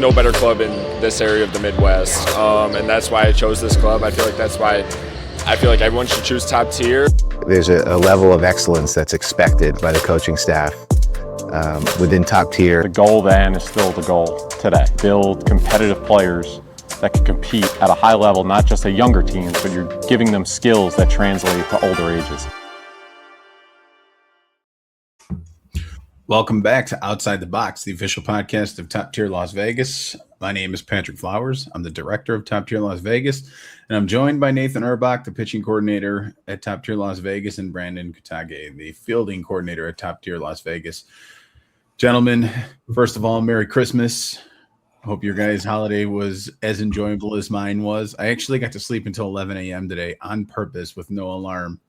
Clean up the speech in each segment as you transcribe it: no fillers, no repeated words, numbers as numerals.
no better club in this area of the Midwest, and that's why I chose this club. I feel like that's why I feel like everyone should choose top tier. There's a level of excellence that's expected by the coaching staff within top tier. The goal then is still the goal today. Build competitive players that can compete at a high level, not just at younger teams, but you're giving them skills that translate to older ages. Welcome back to Outside the Box, the official podcast of Top Tier Las Vegas. My name is Patrick Flowers. I'm the director of Top Tier Las Vegas, and I'm joined by Nathan Erbach, the pitching coordinator at Top Tier Las Vegas, and Brandon Kotake, the fielding coordinator at Top Tier Las Vegas. Gentlemen, first of all, Merry Christmas. I hope your guys' holiday was as enjoyable as mine was. I actually got to sleep until 11 a.m. today on purpose with no alarm.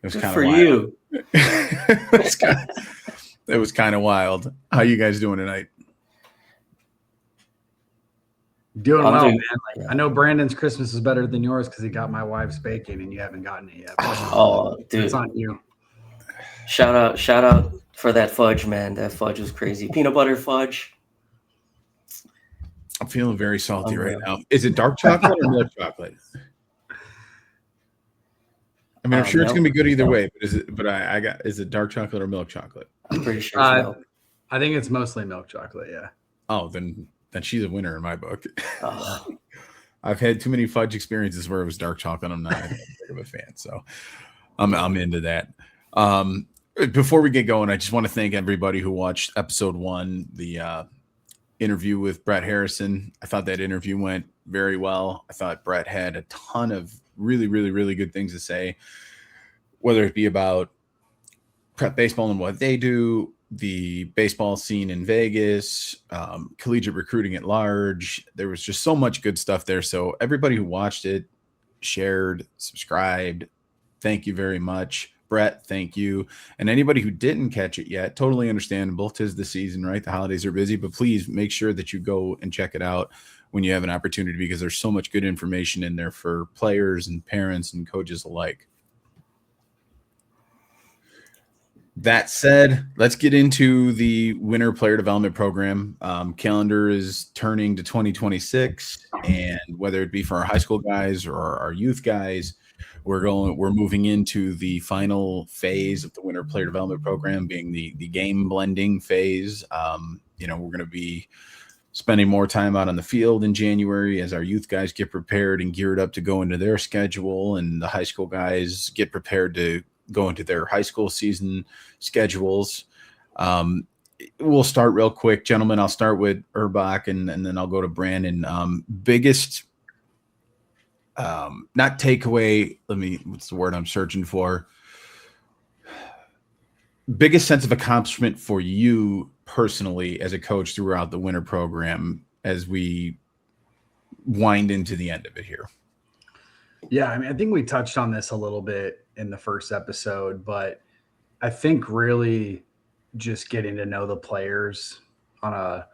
It was kind of wild. You. It was kind of wild. How you guys doing tonight? Doing well, man. I know Brandon's Christmas is better than yours because he got my wife's bacon and you haven't gotten it yet. Oh, dude. It's on you. Shout out for that fudge, man. That fudge was crazy. Peanut butter fudge. I'm feeling very salty right now. Is it dark chocolate or milk chocolate? I mean, I'm sure it's gonna be good either way, but is it dark chocolate or milk chocolate? I'm pretty sure it's milk. I think it's mostly milk chocolate, yeah. Oh, then she's a winner in my book. Oh. I've had too many fudge experiences where it was dark chocolate. I'm not that big of a fan, so I'm into that. Before we get going, I just want to thank everybody who watched episode 1, the interview with Brett Harrison. I thought that interview went very well. I thought Brett had a ton of really, really, really good things to say, whether it be about prep baseball and what they do, the baseball scene in Vegas, collegiate recruiting at large. There was just so much good stuff there. So everybody who watched it, shared, subscribed, thank you very much. Brett, thank you. And anybody who didn't catch it yet, totally understandable. 'Tis the season, right? The holidays are busy, but please make sure that you go and check it out when you have an opportunity, because there's so much good information in there for players and parents and coaches alike. That said, let's get into the winter player development program. Calendar is turning to 2026, and whether it be for our high school guys or our youth guys, we're moving into the final phase of the winter player development program, being the game blending phase. We're going to be spending more time out on the field in January as our youth guys get prepared and geared up to go into their schedule, and the high school guys get prepared to go into their high school season schedules. We'll start real quick, gentlemen. I'll start with Erbach and then I'll go to Brandon. Biggest, not takeaway, what's the word I'm searching for? Biggest sense of accomplishment for you personally as a coach throughout the winter program as we wind into the end of it here. Yeah, I mean, I think we touched on this a little bit in the first episode, but I think really just getting to know the players on a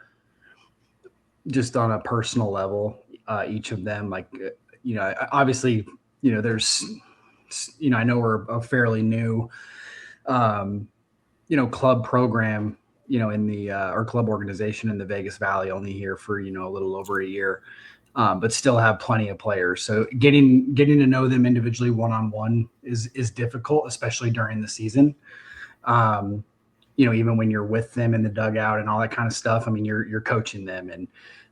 personal level, each of them, obviously, there's, I know we're a fairly new, club program, in the, our club organization in the Vegas Valley, only here for, a little over a year. But still have plenty of players. So getting to know them individually one-on-one is difficult, especially during the season. Even when you're with them in the dugout and all that kind of stuff, I mean, you're coaching them. And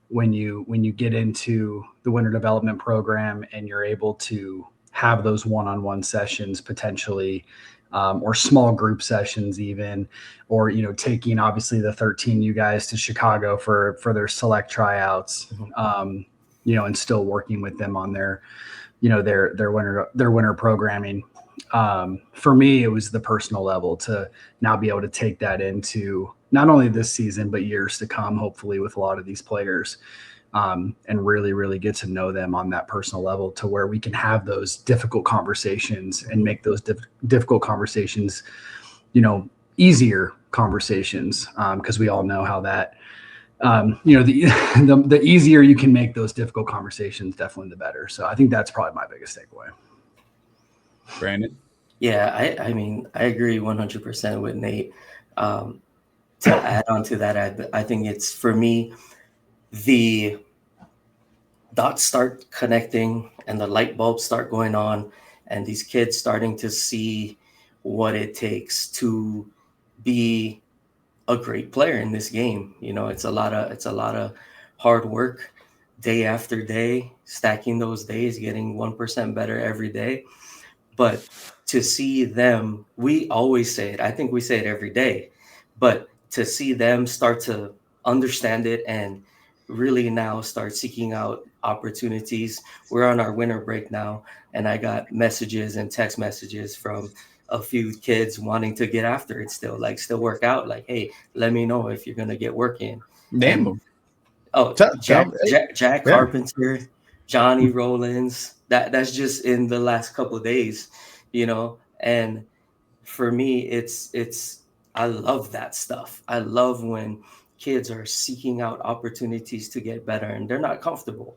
when you get into the winter development program and you're able to have those one-on-one sessions potentially, or small group sessions even, or, taking obviously the 13 you guys to Chicago for their select tryouts, and still working with them on their winter programming. For me, it was the personal level to now be able to take that into not only this season, but years to come, hopefully with a lot of these players, and really, really get to know them on that personal level to where we can have those difficult conversations and make those difficult conversations, easier conversations. Because we all know how that, the easier you can make those difficult conversations, definitely the better. So I think that's probably my biggest takeaway. Brandon? Yeah, I mean, I agree 100% with Nate. To add on to that, I think it's, for me, the dots start connecting and the light bulbs start going on, and these kids starting to see what it takes to be a great player in this game. You know, it's a lot of hard work, day after day, stacking those days, getting 1% better every day. But to see them, we always say it, I think we say it every day, but to see them start to understand it and really now start seeking out opportunities. We're on our winter break now, and I got messages and text messages from a few kids wanting to get after it still, like still work out, like, hey, let me know if you're gonna get work in. Name And them. oh, Tell, Jack yeah. Carpenter, Johnny Rollins. That's just in the last couple of days, you know. And for me, it's I love that stuff. I love when kids are seeking out opportunities to get better, and they're not comfortable.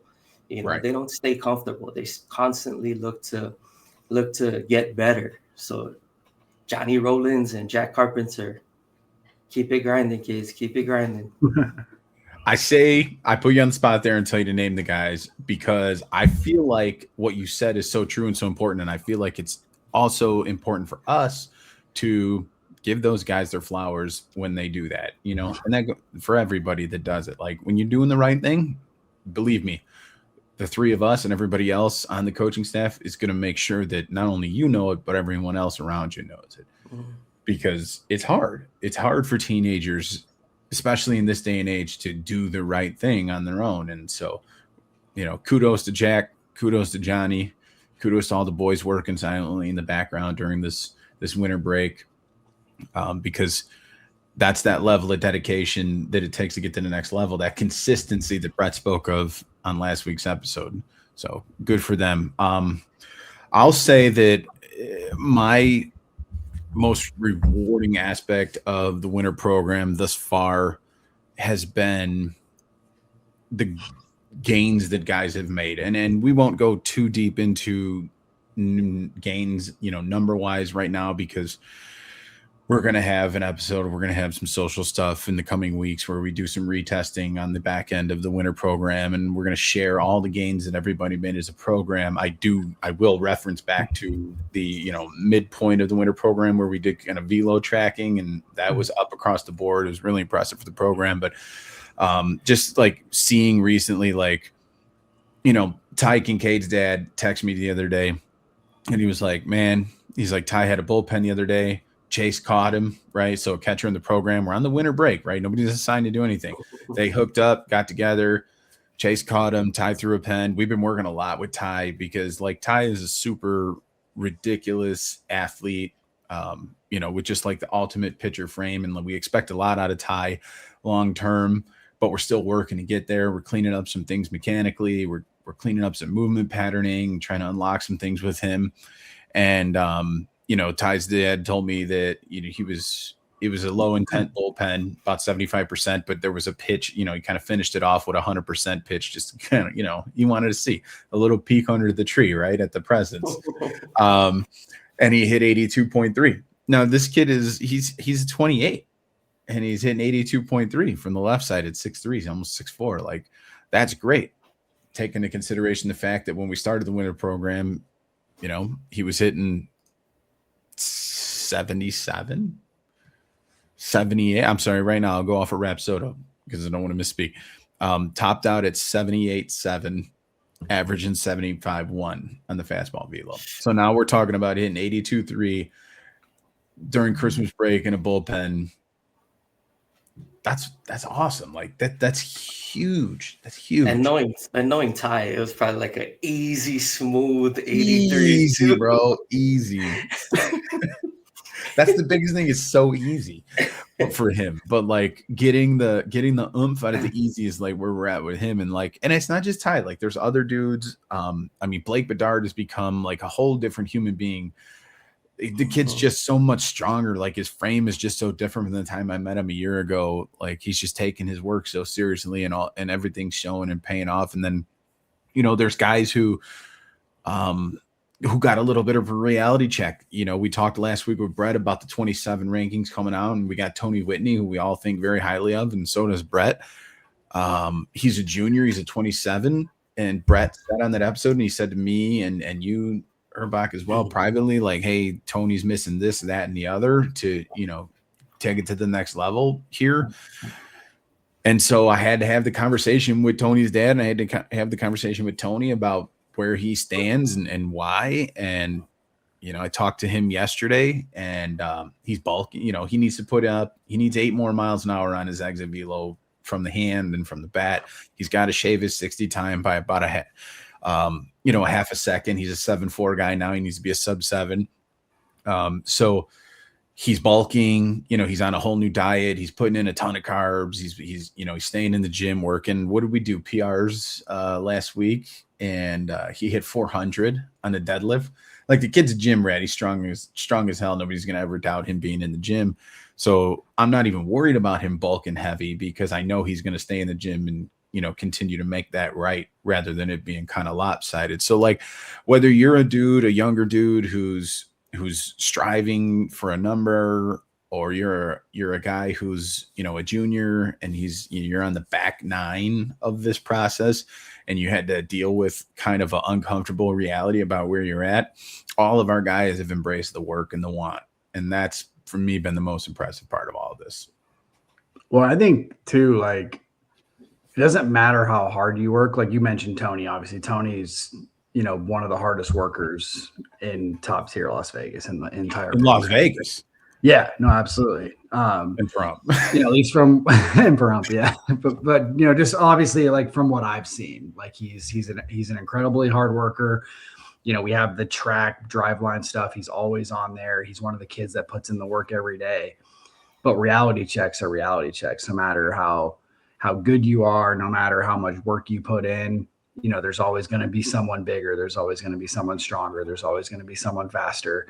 You know, Right. they don't stay comfortable. They constantly look to get better. So Johnny Rollins and Jack Carpenter, keep it grinding, kids. Keep it grinding. I put you on the spot there and tell you to name the guys because I feel like what you said is so true and so important. And I feel like it's also important for us to give those guys their flowers when they do that, you know, and that for everybody that does it. Like when you're doing the right thing, believe me, the three of us and everybody else on the coaching staff is going to make sure that not only you know it, but everyone else around you knows it. Because it's hard. It's hard for teenagers, especially in this day and age, to do the right thing on their own. And so, you know, kudos to Jack, kudos to Johnny, kudos to all the boys working silently in the background during this winter break, because that's that level of dedication that it takes to get to the next level, that consistency that Brett spoke of on last week's episode. So good for them. I'll say that my most rewarding aspect of the winter program thus far has been the gains that guys have made. And we won't go too deep into gains, you know, number wise right now, because we're going to have an episode, we're going to have some social stuff in the coming weeks where we do some retesting on the back end of the winter program. And we're going to share all the gains that everybody made as a program. I will reference back to the, you know, midpoint of the winter program where we did kind of velo tracking, and that was up across the board. It was really impressive for the program. But just like seeing recently, like, you know, Ty Kincaid's dad texted me the other day and he was like, man, he's like, Ty had a bullpen the other day. Chase caught him, right? So a catcher in the program. We're on the winter break, right? Nobody's assigned to do anything. They hooked up, got together. Chase caught him. Ty threw a pen. We've been working a lot with Ty because, like, Ty is a super ridiculous athlete, you know, with just like the ultimate pitcher frame. And we expect a lot out of Ty long term, but we're still working to get there. We're cleaning up some things mechanically. We're cleaning up some movement patterning, trying to unlock some things with him. And, you know, Ty's dad told me that, you know, it was a low intent bullpen, about 75%, but there was a pitch, you know, he kind of finished it off with a 100% pitch, just kind of, you know, you wanted to see a little peek under the tree, right, at the presence. And he hit 82.3. Now this kid he's 28 and he's hitting 82.3 from the left side at 6'3". He's almost 6'4". Like, that's great. Take into consideration the fact that when we started the winter program, you know, he was hitting 77, 78. I'm sorry, right now I'll go off of Rapsodo because I don't want to misspeak. Topped out at 78.7, averaging 75.1 on the fastball velo. So now we're talking about hitting 82.3 during Christmas break in a bullpen. That's awesome. Like that's huge. That's huge. And knowing Ty, it was probably like an easy, smooth 83. Easy, bro. Easy. That's the biggest thing. It's so easy for him. But like getting the oomph out of the easy is like where we're at with him. And like, and it's not just Ty. Like there's other dudes. I mean, Blake Bedard has become like a whole different human being. The kid's just so much stronger. Like his frame is just so different from the time I met him a year ago. Like he's just taking his work so seriously and everything's showing and paying off. And then, you know, there's guys who got a little bit of a reality check. You know, we talked last week with Brett about the 27 rankings coming out, and we got Tony Whitney, who we all think very highly of, and so does Brett. He's a junior. He's a 27. And Brett said on that episode, and he said to me and you, Erbach, as well, privately, like, hey, Tony's missing this, that, and the other to, take it to the next level here. And so I had to have the conversation with Tony's dad, and I had to have the conversation with Tony about where he stands and why. And, I talked to him yesterday, and he's bulking. He needs 8 more miles an hour on his exit velo from the hand and from the bat. He's got to shave his 60 time by about a half a second. He's a 7.4 guy now. He needs to be a sub 7. So he's bulking, he's on a whole new diet. He's putting in a ton of carbs. He's staying in the gym working. What did we do? PRs last week, and he hit 400 on the deadlift. Like, the kid's a gym rat. He's strong as hell. Nobody's going to ever doubt him being in the gym. So I'm not even worried about him bulking heavy, because I know he's going to stay in the gym and, continue to make that right, rather than it being kind of lopsided. So, like, whether you're a younger dude who's striving for a number, or you're a guy who's, a junior, and you're on the back 9 of this process, and you had to deal with kind of an uncomfortable reality about where you're at, all of our guys have embraced the work and the want. And that's, for me, been the most impressive part of all of this. Well, I think too, like, it doesn't matter how hard you work. Like you mentioned Tony, obviously Tony's, one of the hardest workers in top tier Las Vegas in the entire Las Vegas. Yeah, no, absolutely. And from, at least from and from, yeah. But just obviously, like, from what I've seen, like, he's an incredibly hard worker. We have the track driveline stuff. He's always on there. He's one of the kids that puts in the work every day. But reality checks are reality checks. No matter how good you are, no matter how much work you put in, there's always going to be someone bigger. There's always going to be someone stronger. There's always going to be someone faster.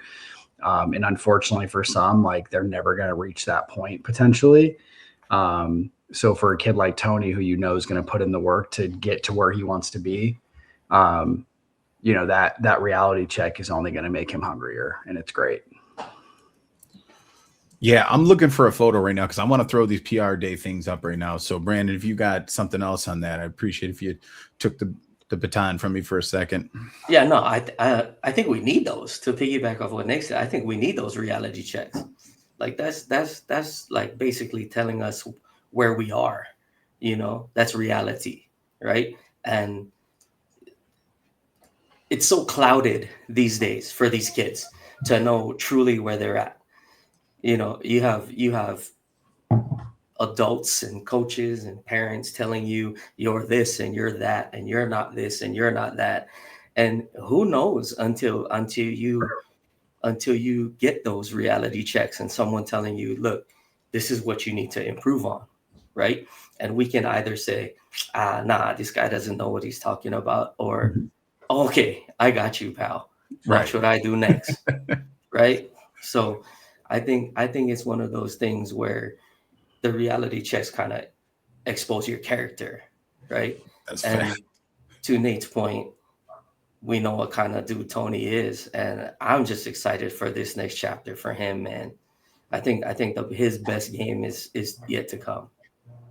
And unfortunately for some, like, they're never going to reach that point potentially. So for a kid like Tony, who is going to put in the work to get to where he wants to be, that reality check is only going to make him hungrier, and it's great. Yeah, I'm looking for a photo right now, because I want to throw these PR day things up right now. So, Brandon, if you got something else on that, I'd appreciate if you took the baton from me for a second. Yeah, no, I think we need those, to piggyback off what Nick said. I think we need those reality checks. Like, that's like basically telling us where we are. That's reality, right? And it's so clouded these days for these kids to know truly where they're at. You have adults and coaches and parents telling you you're this and you're that, and you're not this and you're not that. And who knows until you get those reality checks and someone telling you, look, this is what you need to improve on, right? And we can either say, nah, this guy doesn't know what he's talking about, or, okay, I got you, pal. Watch what I do next, right? So I think it's one of those things where the reality checks kind of expose your character, right? That's and fair. To Nate's point, we know what kind of dude Tony is, and I'm just excited for this next chapter for him, man. I think his best game is yet to come,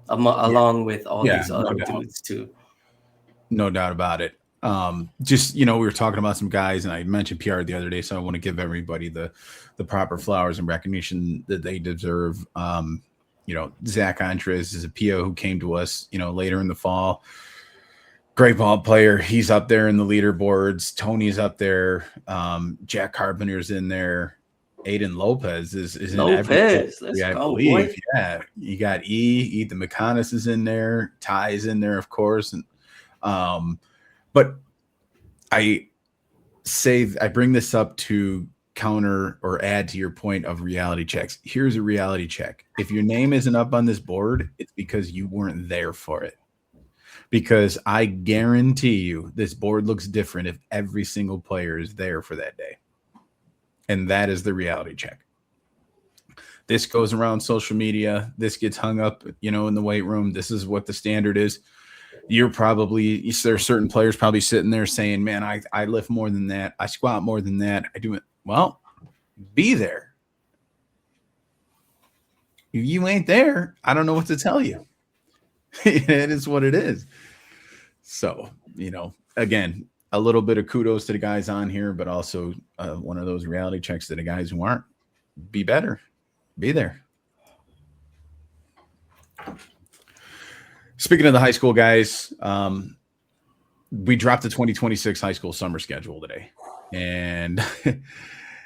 along with all these other dudes too. No doubt about it. Just, we were talking about some guys, and I mentioned PR the other day, so I want to give everybody the proper flowers and recognition that they deserve. Zach Andres is a PO who came to us, later in the fall. Great ball player. He's up there in the leaderboards. Tony's up there. Jack Carpenter's in there. Aiden Lopez is in Lopez. Let's I go, believe. boy. Yeah. You got Ethan McConis is in there. Ty's in there, of course. And but I bring this up to counter or add to your point of reality checks. Here's a reality check. If your name isn't up on this board, it's because you weren't there for it. Because I guarantee you this board looks different if every single player is there for that day. And that is the reality check. This goes around social media. This gets hung up, in the weight room. This is what the standard is. There are certain players probably sitting there saying, man, I lift more than that. I squat more than that. I do it. Well, be there. If you ain't there, I don't know what to tell you. It is what it is. So, again, a little bit of kudos to the guys on here, but also one of those reality checks to the guys who aren't. Be better. Be there. Speaking of the high school guys, we dropped the 2026 high school summer schedule today, and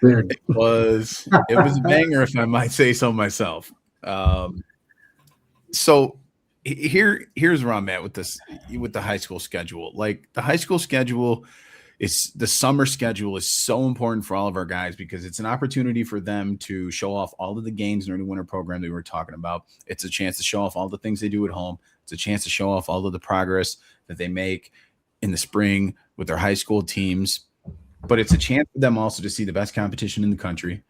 it was a banger, if I might say so myself. So here's where I'm at with the high school schedule. Like, the high school schedule the summer schedule is so important for all of our guys because it's an opportunity for them to show off all of the games during the winter program that we were talking about. It's a chance to show off all the things they do at home. It's a chance to show off all of the progress that they make in the spring with their high school teams. But it's a chance for them also to see the best competition in the country.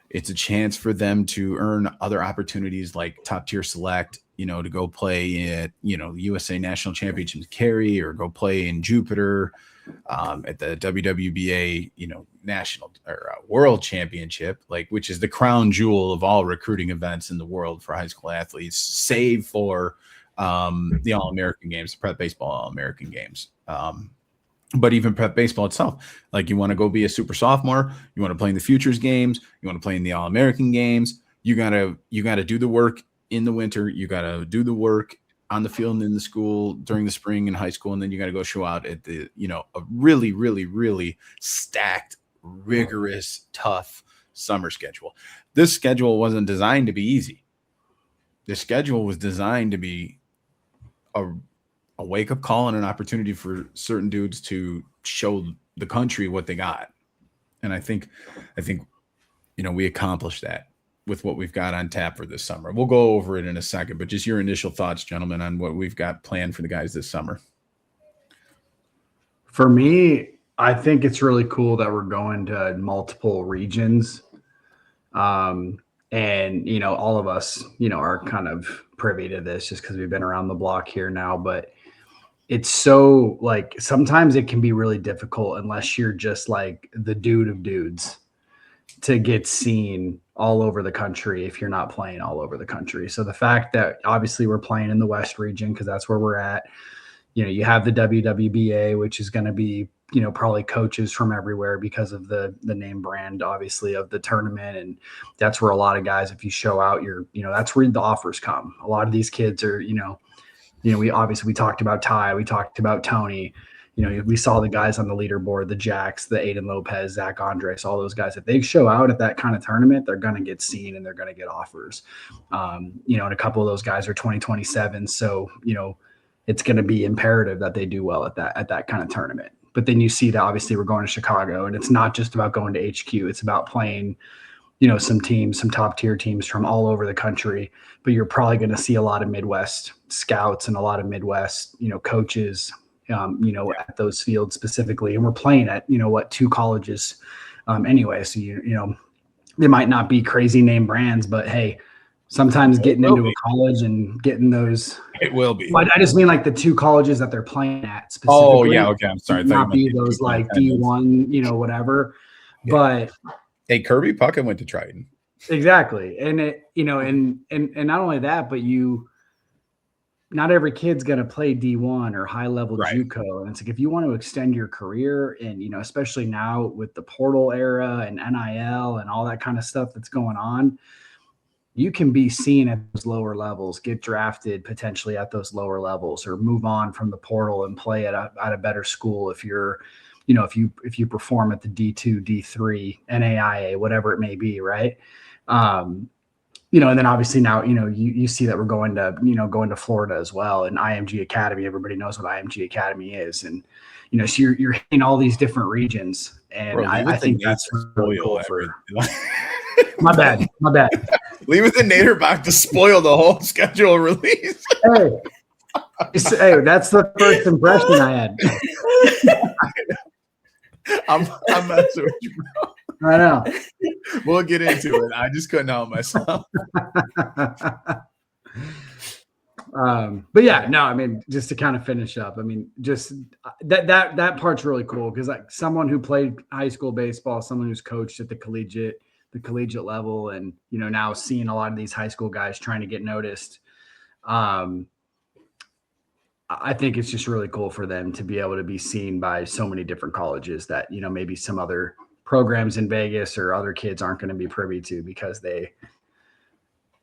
It's a chance for them to earn other opportunities like top tier select, to go play at, the USA National Championships Cary, or go play in Jupiter at the WWBA, national or world championship, which is the crown jewel of all recruiting events in the world for high school athletes, save for the All-American games, the prep baseball All-American games. But even prep baseball itself, you want to go be a super sophomore, you want to play in the futures games, you want to play in the All-American games, you gotta do the work in the winter, you gotta do the work on the field and in the school during the spring and high school, and then you got to go show out at the, a really, really, really stacked, rigorous, tough summer schedule. This schedule wasn't designed to be easy. The schedule was designed to be a wake-up call and an opportunity for certain dudes to show the country what they got. And I think we accomplished that with what we've got on tap for this summer. We'll go over it in a second, but just your initial thoughts, gentlemen, on what we've got planned for the guys this summer. For me, I think it's really cool that we're going to multiple regions. And, all of us, are kind of privy to this just because we've been around the block here now, but it's so sometimes it can be really difficult unless you're just the dude of dudes to get seen all over the country if you're not playing all over the country. So the fact that obviously we're playing in the West region because that's where we're at, you have the WWBA, which is going to be, probably coaches from everywhere because of the name brand, obviously, of the tournament. And that's where a lot of guys, if you show out, that's where the offers come. A lot of these kids are, we talked about Ty, we talked about Tony, we saw the guys on the leaderboard, the Jacks, the Aiden Lopez, Zach Andres, all those guys. If they show out at that kind of tournament, they're going to get seen and they're going to get offers. And a couple of those guys are 2027. So, it's going to be imperative that they do well at that kind of tournament. But then you see that obviously we're going to Chicago, and it's not just about going to HQ. It's about playing, some teams, some top tier teams from all over the country. But you're probably going to see a lot of Midwest scouts and a lot of Midwest, coaches, at those fields specifically. And we're playing at, two colleges anyway. So, they might not be crazy name brands, but hey, sometimes getting into a college and getting those. It will be. I just mean the two colleges that they're playing at specifically. Oh, yeah. Okay. I'm sorry. Not be those D1, whatever. Yeah. But hey, Kirby Puckett went to Triton. Exactly. And it, and not only that, but not every kid's going to play D1 or high level JUCO. And it's if you want to extend your career and, especially now with the portal era and NIL and all that kind of stuff that's going on, you can be seen at those lower levels, get drafted potentially at those lower levels, or move on from the portal and play at a better school. If you're, if you perform at the D2, D3, NAIA, whatever it may be. Right. And then obviously now, you see that we're going to Florida as well, and IMG Academy. Everybody knows what IMG Academy is. And, so you're hitting all these different regions. And bro, I think that's really cool for my bad. Leave it to Erbach to spoil the whole schedule release. Hey, that's the first impression I had. I'm messing with you, bro. I know. We'll get into it. I just couldn't help myself. But yeah, no, I mean, just to kind of finish up, I mean, just that part's really cool because someone who played high school baseball, someone who's coached at the collegiate level, and now seeing a lot of these high school guys trying to get noticed. I think it's just really cool for them to be able to be seen by so many different colleges that, maybe some other programs in Vegas or other kids aren't going to be privy to because they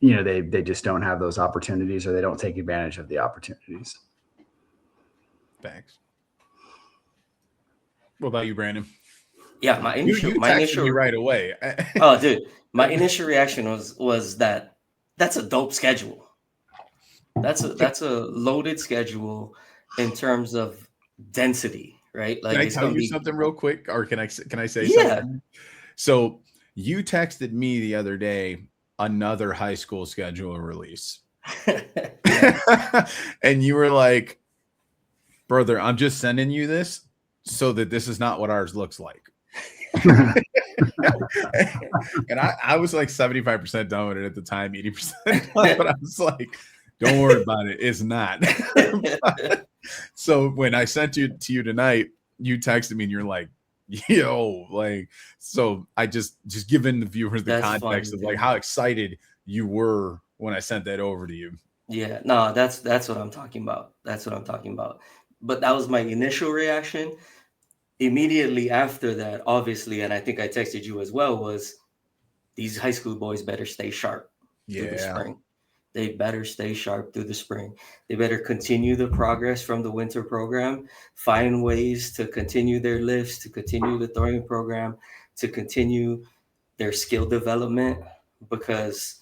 just don't have those opportunities, or they don't take advantage of the opportunities. Thanks. What about you, Brandon? Yeah, my initial me right away. Oh, dude, my initial reaction was that that's a dope schedule. That's a loaded schedule in terms of density, right? Like, Can I it's tell gonna you be, something real quick, or can I say yeah. something? So you texted me the other day another high school schedule release, and you were like, "Brother, I'm just sending you this so that this is not what ours looks like." And I was like 75% done with it at the time, 80% done, but I was like, don't worry about it. It's not. So when I sent it to you tonight, you texted me and you're like, yo, like, so I just given the viewers the That's context funny, of like dude. how excited you were when I sent that over to you. Yeah, no, that's what I'm talking about. That's what I'm talking about. But that was my initial reaction. Immediately after that, obviously, and I think I texted you as well, was these high school boys better stay sharp through the Yeah. spring. They better stay sharp through the spring. They better continue the progress from the winter program, find ways to continue their lifts, to continue the throwing program, to continue their skill development, because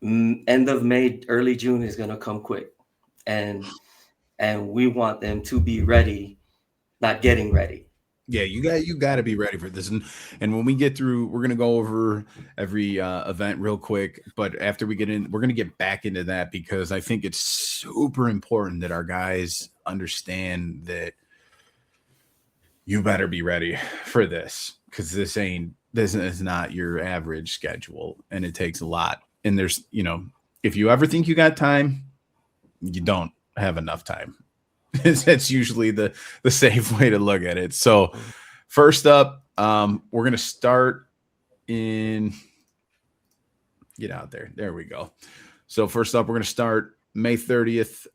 end of May, early June is going to come quick. And we want them to be ready, not getting ready. Yeah, you got to be ready for this, and when we get through, we're gonna go over every event real quick. But after we get in, we're gonna get back into that because I think it's super important that our guys understand that you better be ready for this, because this is not your average schedule, and it takes a lot. And there's, if you ever think you got time, you don't have enough time. That's usually the safe way to look at it. So first up, we're going to start in, get out there. There we go. So first up, we're going to start May 30th.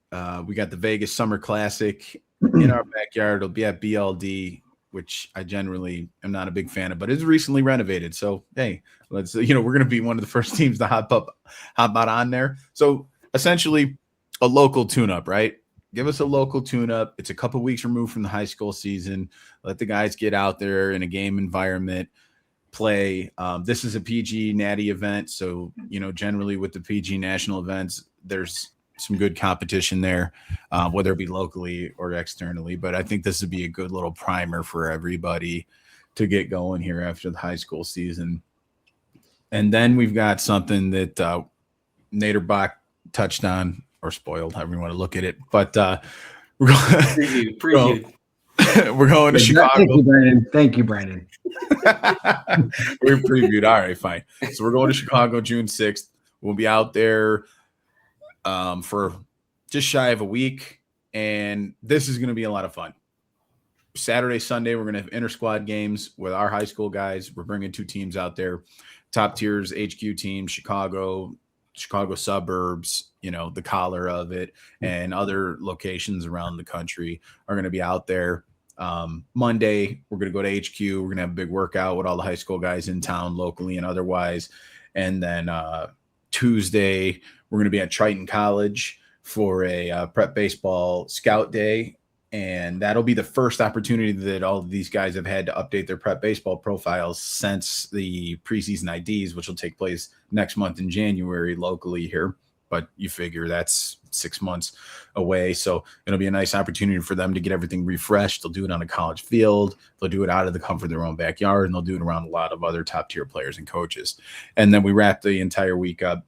We got the Vegas Summer Classic in our backyard. It'll be at BLD, which I generally am not a big fan of, but it's recently renovated. So, hey, let's, we're going to be one of the first teams to hop out on there. So essentially a local tune-up, right? Give us a local tune-up. It's a couple weeks removed from the high school season. Let the guys get out there in a game environment, play. This is a PG Natty event, so generally with the PG national events, there's some good competition there, whether it be locally or externally. But I think this would be a good little primer for everybody to get going here after the high school season. And then we've got something that Nate Erbach touched on, or spoiled, however you want to look at it. But we're going Preview. We're going to Chicago. Thank you, Brandon. We're previewed. All right, fine. So we're going to Chicago June 6th. We'll be out there for just shy of a week, and this is going to be a lot of fun. Saturday, Sunday, we're going to have inter-squad games with our high school guys. We're bringing two teams out there, top tiers, HQ team, Chicago suburbs, the collar of it, and other locations around the country are going to be out there. Monday, we're going to go to HQ. We're going to have a big workout with all the high school guys in town, locally and otherwise. And then Tuesday, we're going to be at Triton College for a prep baseball scout day. And that'll be the first opportunity that all of these guys have had to update their prep baseball profiles since the preseason IDs, which will take place next month in January locally here. But you figure that's 6 months away. So it'll be a nice opportunity for them to get everything refreshed. They'll do it on a college field. They'll do it out of the comfort of their own backyard, and they'll do it around a lot of other top tier players and coaches. And then we wrap the entire week up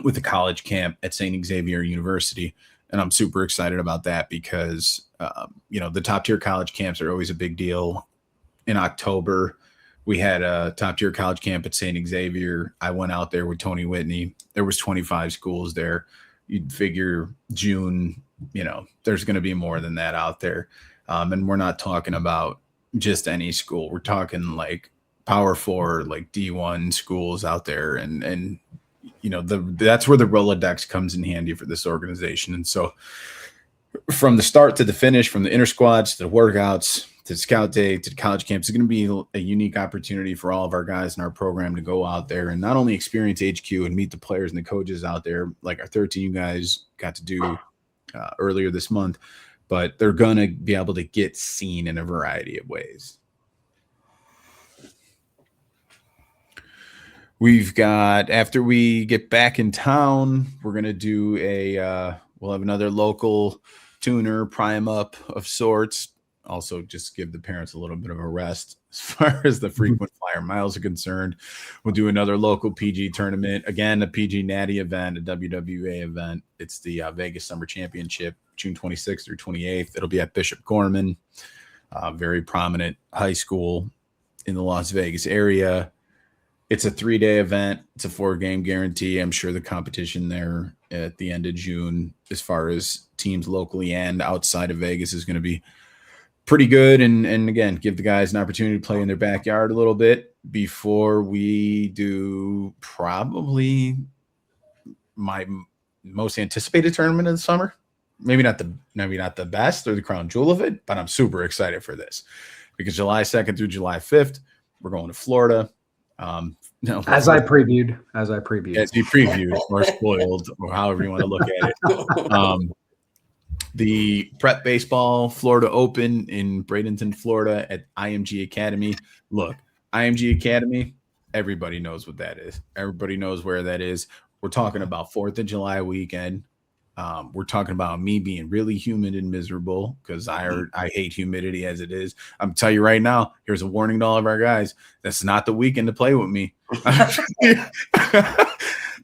with the college camp at St. Xavier University. And I'm super excited about that because, the top tier college camps are always a big deal. In October, we had a top tier college camp at St. Xavier. I went out there with Tony Whitney. There was 25 schools there. You'd figure June, there's going to be more than that out there. And we're not talking about just any school. We're talking like Power 4, like D1 schools out there. And that's where the Rolodex comes in handy for this organization. And so from the start to the finish, from the inter squads to the workouts to scout day to the college camps, it's going to be a unique opportunity for all of our guys in our program to go out there and not only experience HQ and meet the players and the coaches out there, like our 13 guys got to do earlier this month, but they're going to be able to get seen in a variety of ways. We've got, after we get back in town, we're going to do we'll have another local tuner prime up of sorts. Also, just give the parents a little bit of a rest as far as the frequent flyer miles are concerned. We'll do another local PG tournament. Again, a PG Natty event, a WWA event. It's the Vegas Summer Championship, June 26th through 28th. It'll be at Bishop Gorman, very prominent high school in the Las Vegas area. It's a 3-day event. It's a 4-game guarantee. I'm sure the competition there at the end of June, as far as teams locally and outside of Vegas, is going to be pretty good. And again, give the guys an opportunity to play in their backyard a little bit before we do probably my most anticipated tournament of the summer. Maybe not the best or the crown jewel of it, but I'm super excited for this because July 2nd through July 5th, we're going to Florida. As I previewed, as you previewed, or spoiled, or however you want to look at it. The Prep Baseball Florida Open in Bradenton, Florida at IMG Academy. Look, IMG Academy, everybody knows what that is. Everybody knows where that is. We're talking about 4th of July weekend. We're talking about me being really humid and miserable because I hate humidity as it is. I'm telling you right now, here's a warning to all of our guys. That's not the weekend to play with me.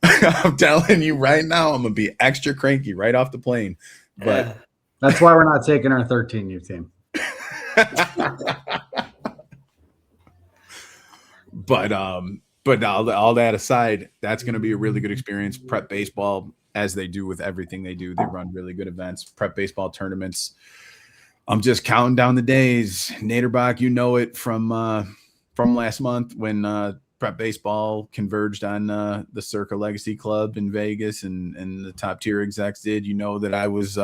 I'm telling you right now, I'm going to be extra cranky right off the plane. But that's why we're not taking our 13U team. But all that aside, that's going to be a really good experience. Prep baseball, as they do with everything they do, they run really good events. Prep baseball tournaments. I'm just counting down the days. Erbach, you know it from last month when Prep baseball converged on the Circa Legacy Club in Vegas, and the top tier execs did. You know that I was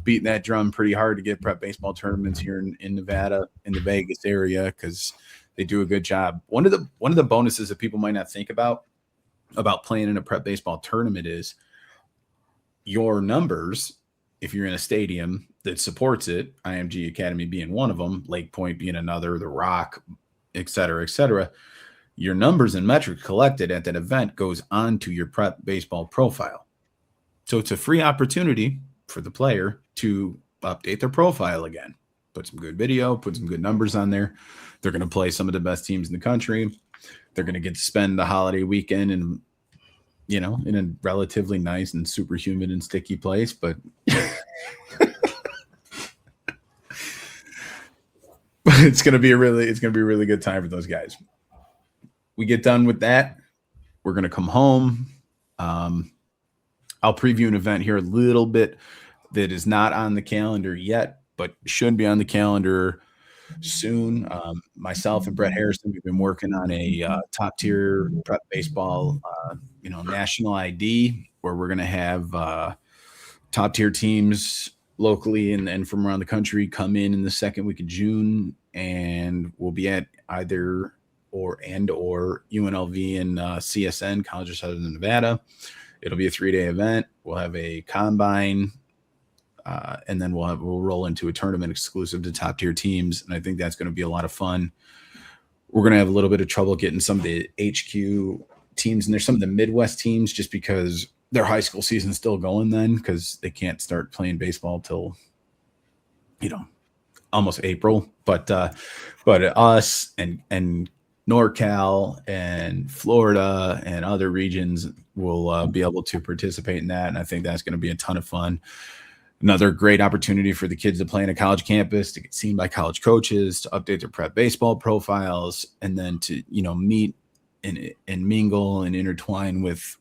beating that drum pretty hard to get Prep baseball tournaments here in Nevada, in the Vegas area, because they do a good job. One of the bonuses that people might not think about playing in a Prep baseball tournament is your numbers. If you're in a stadium that supports it, IMG Academy being one of them, Lake Point being another, The Rock, et cetera, your numbers and metrics collected at that event goes onto your Prep baseball profile. So it's a free opportunity for the player to update their profile again, put some good video, put some good numbers on there. They're going to play some of the best teams in the country. They're going to get to spend the holiday weekend in a relatively nice and super humid and sticky place, but it's going to be a really good time for those guys. We get done with that, we're going to come home. I'll preview an event here a little bit that is not on the calendar yet, but should be on the calendar soon. Myself and Brett Harrison, we've been working on a top tier Prep baseball, national ID, where we're going to have top tier teams locally and from around the country come in the second week of June, and we'll be at either or UNLV and CSN, College of Southern Nevada. It'll be a 3-day event. We'll have a combine, and then we'll roll into a tournament exclusive to top tier teams. And I think that's going to be a lot of fun. We're going to have a little bit of trouble getting some of the HQ teams, and there's some of the Midwest teams just because their high school season's still going then, because they can't start playing baseball till, almost April. But us and NorCal and Florida and other regions will be able to participate in that. And I think that's going to be a ton of fun. Another great opportunity for the kids to play on a college campus, to get seen by college coaches, to update their Prep baseball profiles, and then to, meet and mingle and intertwine with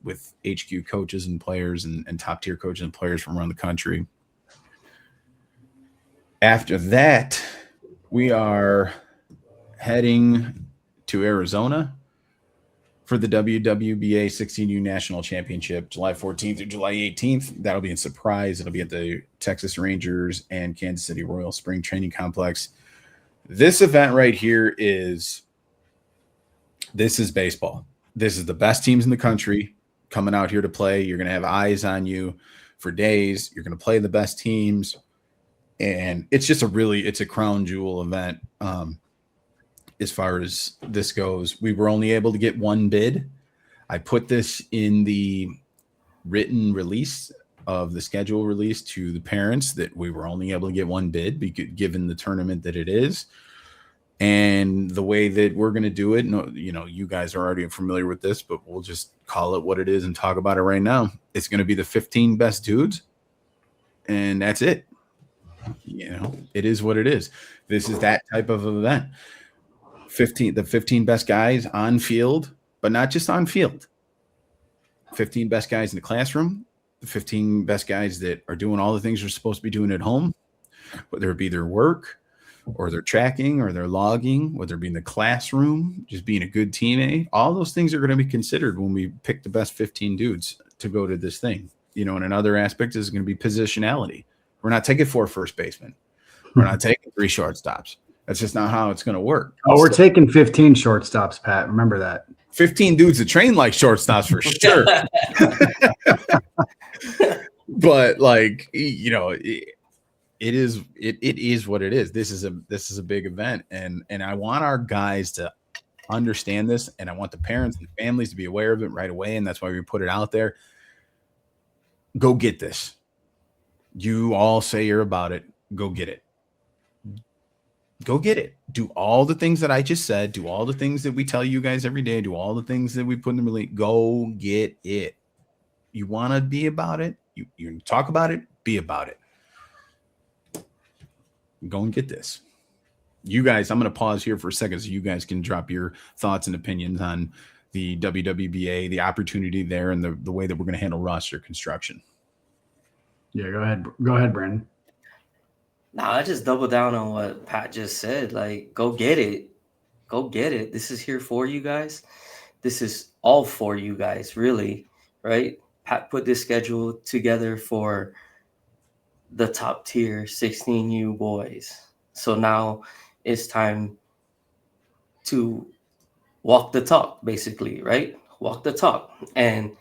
HQ coaches and players and top tier coaches and players from around the country. After that, we are heading to Arizona for the WWBA 16U National Championship, July 14th through July 18th. That'll be a surprise. It'll be at the Texas Rangers and Kansas City Royal Spring Training Complex. This event right here is baseball. This is the best teams in the country coming out here to play. You're going to have eyes on you for days. You're going to play the best teams. And it's just it's a crown jewel event. As far as this goes, we were only able to get one bid. I put this in the written release of the schedule release to the parents that we were only able to get one bid given the tournament that it is. And the way that we're going to do it, you guys are already familiar with this, but we'll just call it what it is and talk about it right now. It's going to be the 15 best dudes, and that's it. It is what it is. This is that type of event. The 15 best guys on field, but not just on field. 15 best guys in the classroom, the 15 best guys that are doing all the things they're supposed to be doing at home, whether it be their work or their tracking or their logging, whether it be in the classroom, just being a good teammate. All those things are going to be considered when we pick the best 15 dudes to go to this thing. And another aspect is going to be positionality. We're not taking 4 first basemen. We're not taking 3 shortstops. That's just not how it's going to work. Oh, we're taking 15 shortstops, Pat. Remember that. 15 dudes that train like shortstops for sure. But it is what it is. This is a big event, and I want our guys to understand this, and I want the parents and families to be aware of it right away, and that's why we put it out there. Go get this. You all say you're about it. Go get it. Go get it. Do all the things that I just said. Do all the things that we tell you guys every day. Do all the things that we put in the release. Go get it. You want to be about it. You talk about it. Be about it. Go and get this. You guys, I'm going to pause here for a second so you guys can drop your thoughts and opinions on the WWBA, the opportunity there, and the way that we're going to handle roster construction. Yeah, go ahead. Go ahead, Brandon. No, I just double down on what Pat just said. Like, go get it. Go get it. This is here for you guys. This is all for you guys, really, right? Pat put this schedule together for the top tier 16U boys. So now it's time to walk the talk, basically, right? Walk the talk and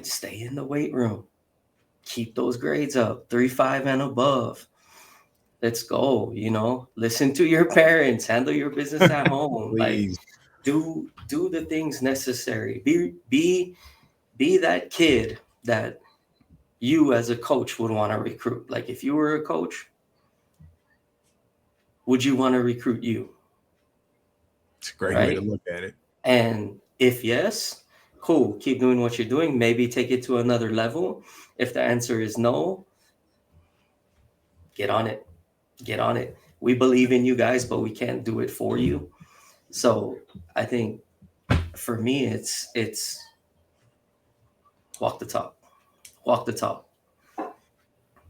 stay in the weight room. Keep those grades up, 3.5 and above. Let's go, listen to your parents, handle your business at home. Like, do the things necessary. Be that kid that you as a coach would want to recruit. Like, if you were a coach, would you want to recruit you? It's a great way to look at it. And if yes, cool, keep doing what you're doing. Maybe take it to another level. If the answer is no, get on it. Get on it. We believe in you guys, but we can't do it for you. So I think for me, it's walk the talk. Walk the talk.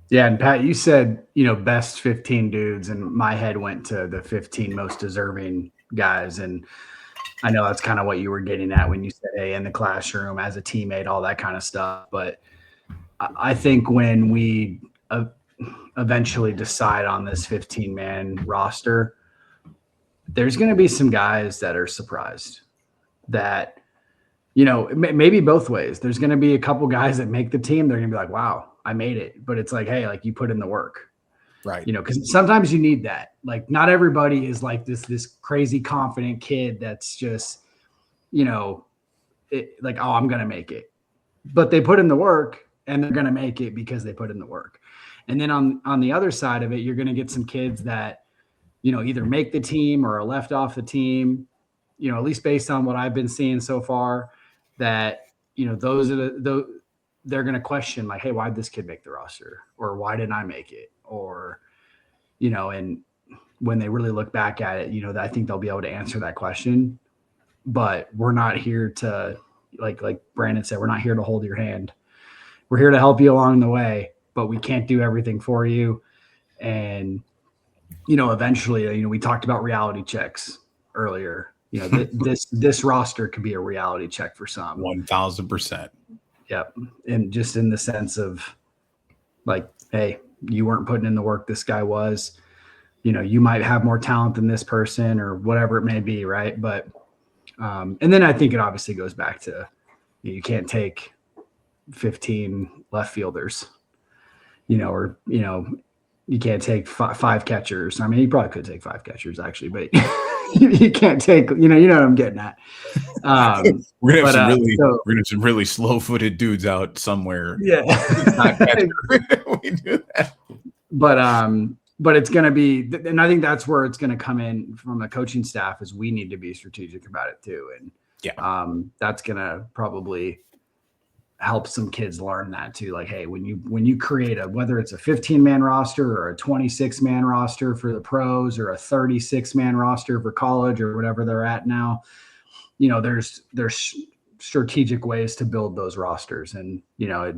Yeah, and Pat, you said, best 15 dudes, and my head went to the 15 most deserving guys. And I know that's kind of what you were getting at when you said, hey, in the classroom, as a teammate, all that kind of stuff. But I think when we eventually decide on this 15-man roster, there's going to be some guys that are surprised that, maybe both ways. There's going to be a couple guys that make the team. They're going to be like, wow, I made it. But it's like, hey, like, you put in the work. Right. Because sometimes you need that. Like, not everybody is like this crazy confident kid that's just, like, oh, I'm going to make it. But they put in the work, and they're going to make it because they put in the work. And then on the other side of it, you're going to get some kids that, either make the team or are left off the team, at least based on what I've been seeing so far, that, those are they're going to question, like, hey, why did this kid make the roster? Or why didn't I make it? Or, and when they really look back at it, I think they'll be able to answer that question. But we're not here to, like Brandon said, we're not here to hold your hand. We're here to help you along the way, but we can't do everything for you. And, eventually, we talked about reality checks earlier. you know, this roster could be a reality check for some. 1000%. Yep. And just in the sense of like, hey, you weren't putting in the work this guy was, you know, you might have more talent than this person or whatever it may be. Right. But, and then I think it obviously goes back to, you can't take 15 left fielders, you know, or, you know, you can't take five catchers. I mean, you probably could take 5 catchers actually, but you can't take, you know what I'm getting at. We're gonna have some really slow-footed dudes out somewhere. Yeah. We do that. But it's going to be, and I think that's where it's going to come in from the coaching staff, is we need to be strategic about it too. And that's going to probably help some kids learn that too. Like, hey, when you create whether it's a 15-man roster or a 26-man roster for the pros or a 36-man roster for college or whatever they're at now, you know, there's strategic ways to build those rosters. And, you know,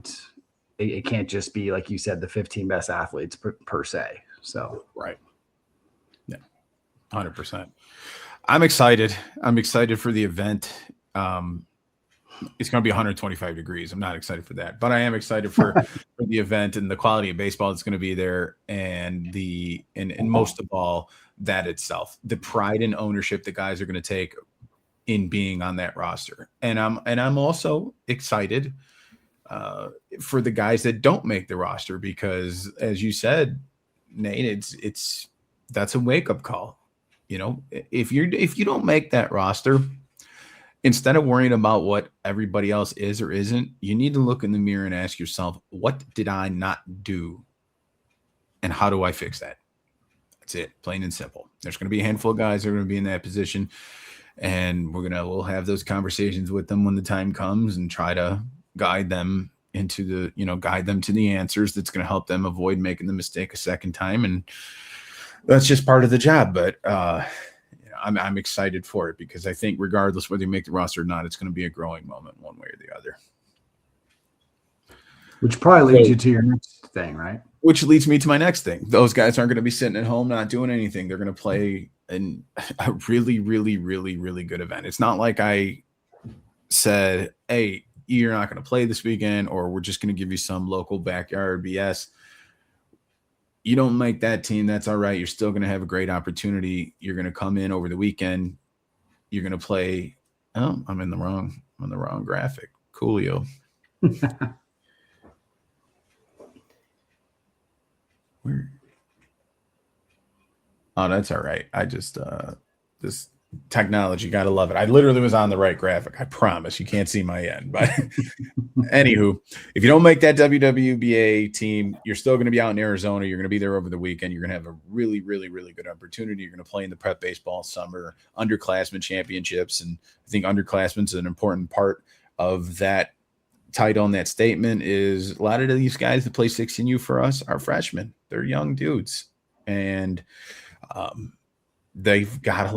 it can't just be, like you said, the 15 best athletes per se. So, right. Yeah. 100%. I'm excited. I'm excited for the event. It's going to be 125 degrees. I'm not excited for that, but I am excited for the event and the quality of baseball that's going to be there, and most of all, that itself, the pride and ownership the guys are going to take in being on that roster. And I'm also excited for the guys that don't make the roster, because as you said, Nate, that's a wake-up call. You know, if you don't make that roster, instead of worrying about what everybody else is or isn't, you need to look in the mirror and ask yourself, what did I not do? And how do I fix that? That's it, plain and simple. There's going to be a handful of guys that are going to be in that position, and we'll have those conversations with them when the time comes and try to guide them to the answers that's going to help them avoid making the mistake a second time. And that's just part of the job. But I'm excited for it, because I think regardless whether you make the roster or not, it's going to be a growing moment one way or the other. Which probably leads you to your next thing, right? Which leads me to my next thing. Those guys aren't going to be sitting at home not doing anything. They're going to play a really, really, really, really good event. It's not like I said, hey, you're not going to play this weekend, or we're just going to give you some local backyard BS. You don't make that team, that's all right. You're still going to have a great opportunity. You're going to come in over the weekend. You're going to play. Oh, I'm on the wrong graphic. Coolio. Where? Oh, that's all right. I just this technology, gotta love it. I literally was on the right graphic. I promise. You can't see my end, but anywho, if you don't make that WWBA team, you're still going to be out in Arizona. You're going to be there over the weekend. You're going to have a really, really, really good opportunity. You're going to play in the prep baseball summer underclassmen championships, and I think underclassmen is an important part of that title. And that statement is a lot of these guys that play 16U for us are freshmen. They're young dudes, and they've got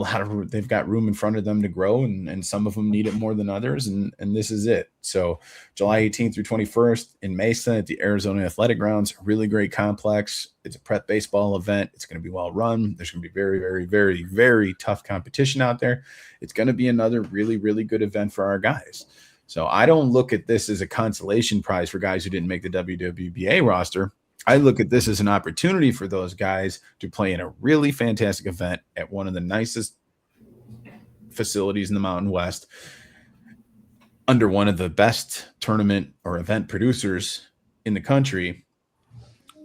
room in front of them to grow, and some of them need it more than others. And this is it. So July 18th through 21st in Mesa at the Arizona Athletic Grounds, really great complex. It's a prep baseball event. It's going to be well run. There's going to be very, very, very, very tough competition out there. It's going to be another really, really good event for our guys. So I don't look at this as a consolation prize for guys who didn't make the WWBA roster. I look at this as an opportunity for those guys to play in a really fantastic event at one of the nicest facilities in the Mountain West, under one of the best tournament or event producers in the country,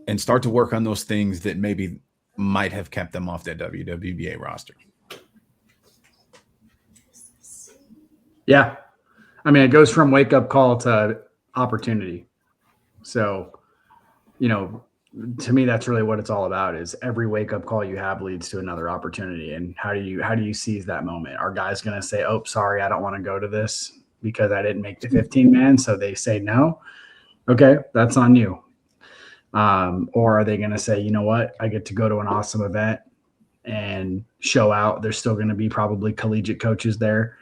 and start to work on those things that maybe might have kept them off that WWBA roster. Yeah. I mean, it goes from wake-up call to opportunity. So, to me, that's really what it's all about, is every wake-up call you have leads to another opportunity. And how do you seize that moment? Are guys going to say, oh, sorry, I don't want to go to this because I didn't make the 15-man, so they say no? Okay, that's on you. Or are they going to say, you know what, I get to go to an awesome event and show out. There's still going to be probably collegiate coaches there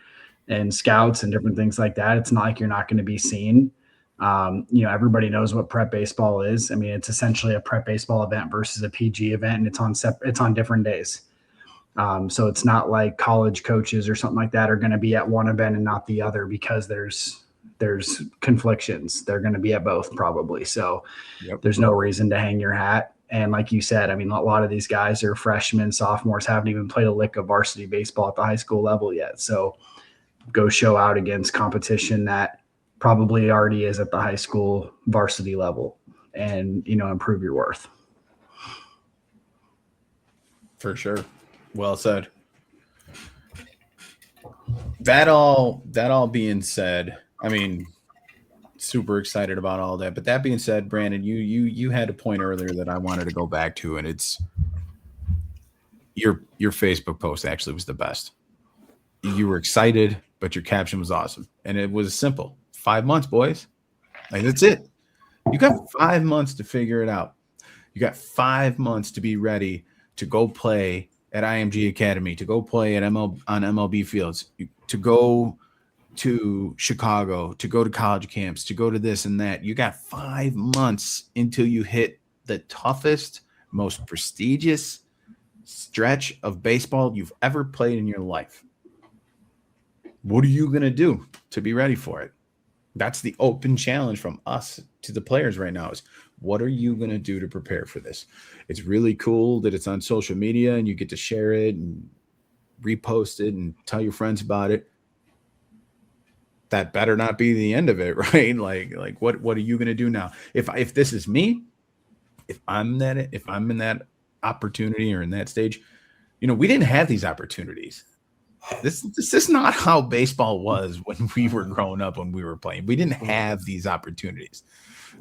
and scouts and different things like that. It's not like you're not going to be seen. Everybody knows what prep baseball is. I mean, it's essentially a prep baseball event versus a PG event, and it's on different days. So it's not like college coaches or something like that are going to be at one event and not the other because there's conflictions. They're going to be at both probably. So there's no reason to hang your hat. And like you said, I mean, a lot of these guys are freshmen, sophomores, haven't even played a lick of varsity baseball at the high school level yet. So go show out against competition that probably already is at the high school varsity level and, improve your worth. For sure. Well said. That all being said, I mean, super excited about all that. But that being said, Brandon, you had a point earlier that I wanted to go back to, and it's your Facebook post actually was the best. You were excited, but your caption was awesome. And it was simple. 5 months, boys. Like, that's it. You got 5 months to figure it out. You got 5 months to be ready to go play at IMG Academy, to go play at on MLB fields, to go to Chicago, to go to college camps, to go to this and that. You got 5 months until you hit the toughest, most prestigious stretch of baseball you've ever played in your life. What are you going to do to be ready for it? That's the open challenge from us to the players right now is what are you going to do to prepare for this? It's really cool that it's on social media and you get to share it and repost it and tell your friends about it. That better not be the end of it, right? Like what are you going to do now? If this is me, if I'm in that opportunity or in that stage, we didn't have these opportunities. This is not how baseball was when we were growing up, when we were playing. We didn't have these opportunities.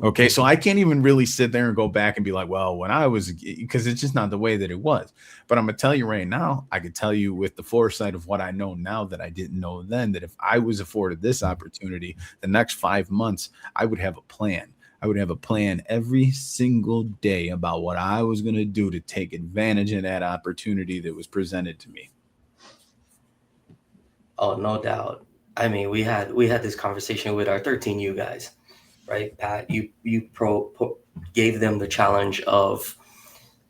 Okay, so I can't even really sit there and go back and be like, well, when I was, because it's just not the way that it was. But I'm going to tell you right now, I could tell you with the foresight of what I know now that I didn't know then, that if I was afforded this opportunity, the next 5 months, I would have a plan. I would have a plan every single day about what I was going to do to take advantage of that opportunity that was presented to me. Oh, no doubt. I mean, we had this conversation with our 13U guys, right? Pat, you gave them the challenge of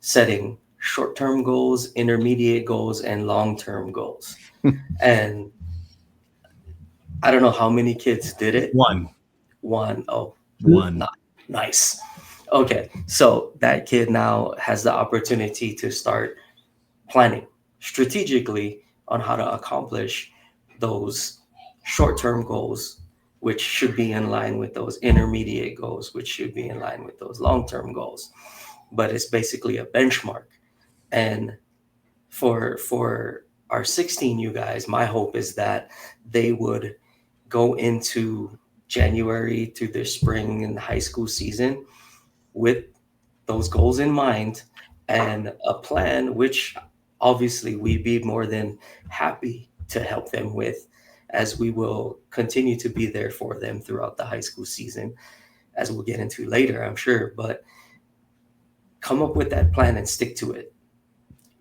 setting short-term goals, intermediate goals, and long-term goals. And I don't know how many kids did it. One. Oh, one. Nice. Okay, so that kid now has the opportunity to start planning strategically on how to accomplish those short-term goals, which should be in line with those intermediate goals, which should be in line with those long-term goals. But it's basically a benchmark. And for our 16U guys, my hope is that they would go into January to their spring and high school season with those goals in mind and a plan, which obviously we'd be more than happy to help them with, as we will continue to be there for them throughout the high school season, as we'll get into later, I'm sure. But come up with that plan and stick to it.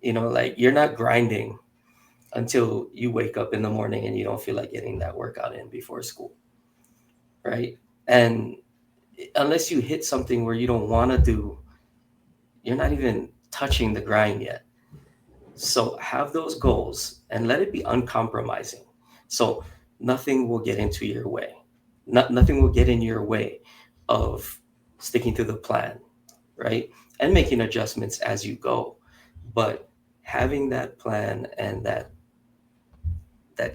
Like, you're not grinding until you wake up in the morning and you don't feel like getting that workout in before school, right? And unless you hit something where you don't want to do, you're not even touching the grind yet. So have those goals and let it be uncompromising. So nothing will get into your way. Nothing will get in your way of sticking to the plan, right? And making adjustments as you go. But having that plan and that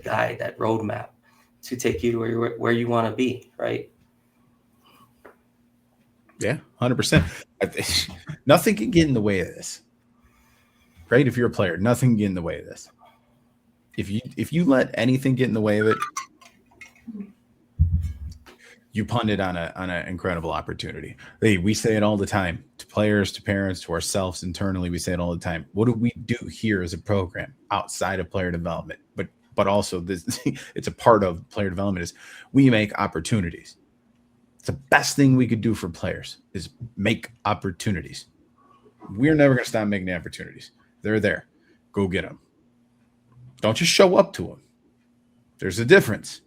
guide, that roadmap to take you to where you want to be, right? Yeah, 100%. Nothing can get in the way of this. Right? If you're a player, nothing can get in the way of this. If you let anything get in the way of it, you punt it on an incredible opportunity. We say it all the time to players, to parents, to ourselves internally. We say it all the time. What do we do here as a program outside of player development? But also this, it's a part of player development is we make opportunities. It's the best thing we could do for players is make opportunities. We're never going to stop making the opportunities. They're there. Go get them. Don't just show up to them. There's a difference.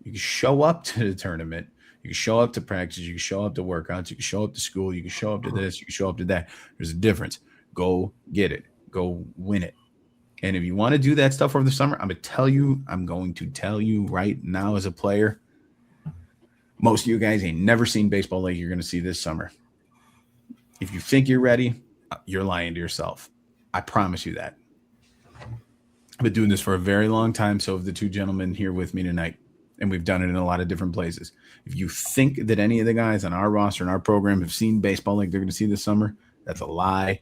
You can show up to the tournament. You can show up to practice. You can show up to workouts. You can show up to school. You can show up to this. You can show up to that. There's a difference. Go get it. Go win it. And if you want to do that stuff over the summer, I'm going to tell you right now as a player, most of you guys ain't never seen baseball like you're going to see this summer. If you think you're ready, you're lying to yourself. I promise you that. I've been doing this for a very long time. So have the two gentlemen here with me tonight. And we've done it in a lot of different places. If you think that any of the guys on our roster and our program have seen baseball like they're going to see this summer, that's a lie.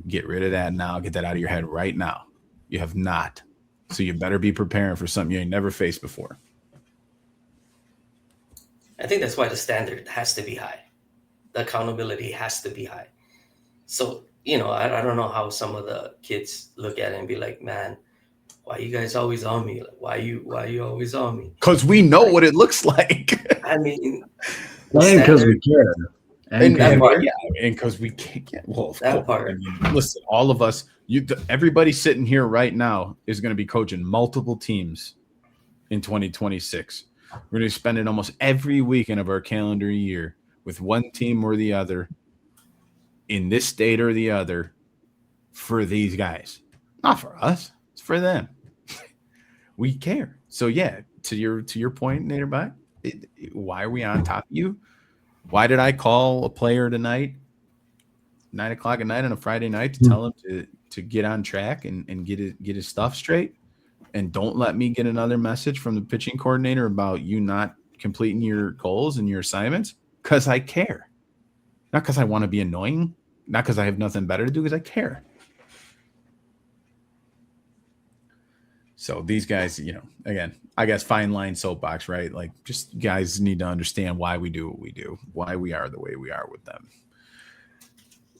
Get rid of that now. Get that out of your head right now. You have not. So you better be preparing for something you ain't never faced before. I think that's why the standard has to be high. The accountability has to be high. So, I don't know how some of the kids look at it and be like, man, why you guys always on me? Like, why you always on me? Because we know what it looks like. I mean, and because we care. And that part. because we can't get that part. I mean, listen, all of us, everybody sitting here right now is going to be coaching multiple teams in 2026. We're going to be spending almost every weekend of our calendar year with one team or the other in this state or the other for these guys. Not for us. It's for them. We care. So yeah, to your point, Erbach, why are we on top of you? Why did I call a player tonight, 9:00 at night on a Friday night, to tell him to get on track and get his stuff straight? And don't let me get another message from the pitching coordinator about you not completing your goals and your assignments, because I care. Not because I want to be annoying, not because I have nothing better to do, because I care. So these guys, again, I guess fine line soapbox, right? Like, just guys need to understand why we do what we do, why we are the way we are with them.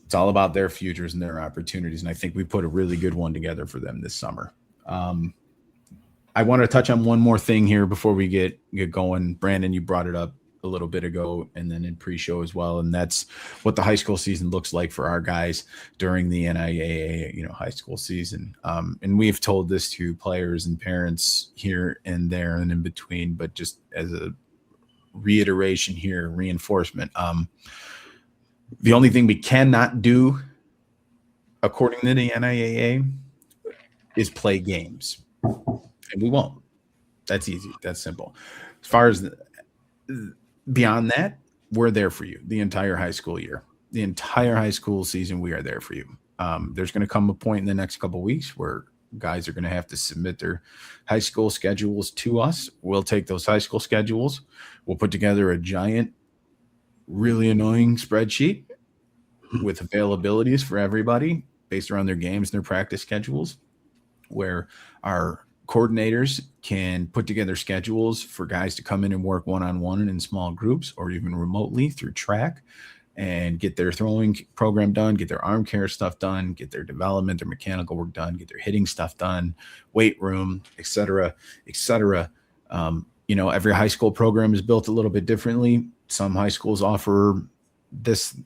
It's all about their futures and their opportunities. And I think we put a really good one together for them this summer. I want to touch on one more thing here before we get going. Brandon, you brought it up a little bit ago and then in pre-show as well. And that's what the high school season looks like for our guys during the NIAA, high school season. And we've told this to players and parents here and there and in between, but just as a reiteration here, reinforcement. The only thing we cannot do according to the NIAA is play games. And we won't. That's easy. That's simple. As far as beyond that, we're there for you the entire high school year. The entire high school season, we are there for you. There's going to come a point in the next couple of weeks where guys are going to have to submit their high school schedules to us. We'll take those high school schedules. We'll put together a giant, really annoying spreadsheet with availabilities for everybody based around their games and their practice schedules, where our coordinators can put together schedules for guys to come in and work one-on-one and in small groups or even remotely through track and get their throwing program done, get their arm care stuff done, get their development, their mechanical work done, get their hitting stuff done, weight room, et cetera, et cetera. Every high school program is built a little bit differently. Some high schools offer this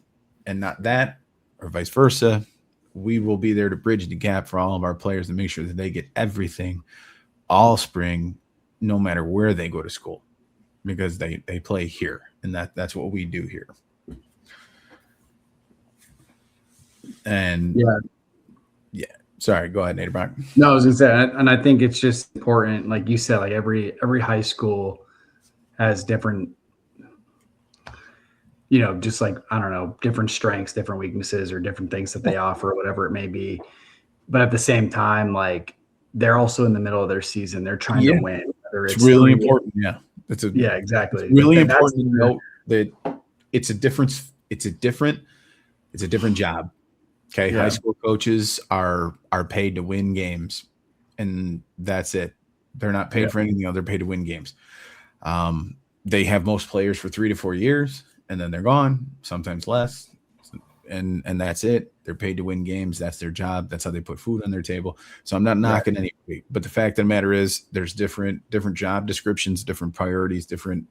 and not that, or vice versa. We will be there to bridge the gap for all of our players and make sure that they get everything all spring, no matter where they go to school, because they play here, and that's what we do here. And yeah. Sorry, go ahead, Erbach. No, I was gonna say, and I think it's just important, like you said, like every high school has different, just like, I don't know, different strengths, different weaknesses, or different things that they offer, whatever it may be. But at the same time, like, they're also in the middle of their season. They're trying to win. It's really important. Yeah. Exactly. It's really important to note that it's a different job. Okay. Yeah. High school coaches are paid to win games, and that's it. They're not paid for anything else. They're paid to win games. They have most players for 3 to 4 years, and then they're gone, sometimes less. And that's it. They're paid to win games. That's their job. That's how they put food on their table. So I'm not knocking anybody, but the fact of the matter is there's different job descriptions, different priorities, different